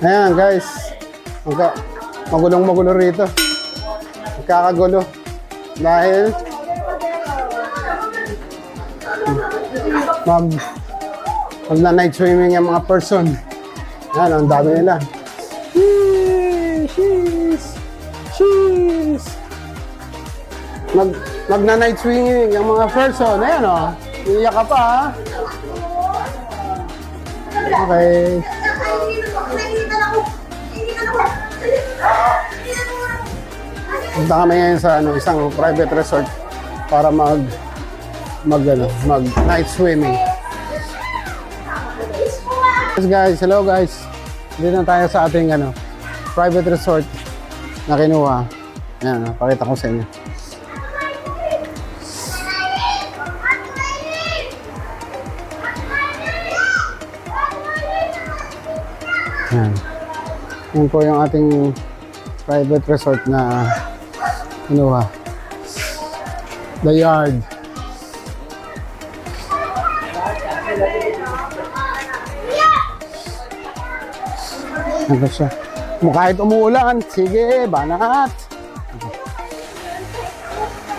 Ayan guys, magulong-magulo rito. Magkakagulo. Dahil magna-night swimming yung mga person. Ayan, ang dami nila. Cheese! Magna-night swimming yung mga person. Ayan o, iiyak ka pa ha. Okay. Punta kami ngayon sa isang private resort para mag night swimming. Yes guys, hello guys. Dito na tayo sa ating private resort na kinuha. Ayan, pakita ko sa inyo. Ayan. Yan po yung ating private resort na kinuha. The Yard. Ano siya? Kahit umuulan, sige, banat.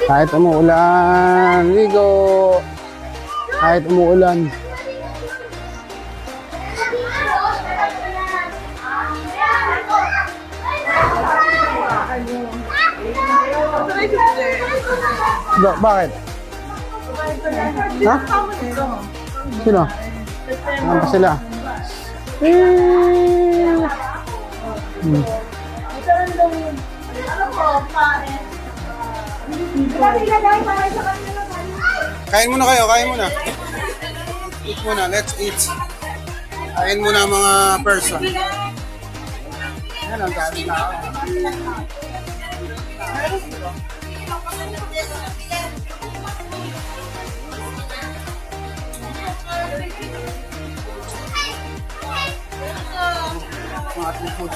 Kahit umuulan, ligo. Kahit umuulan. Bakit? Ha? Sino? Saan pa sila? Kain muna kayo, kain muna. Eat muna, let's eat. Kain muna mga person. Yan ang dami na ako. Ang ating food.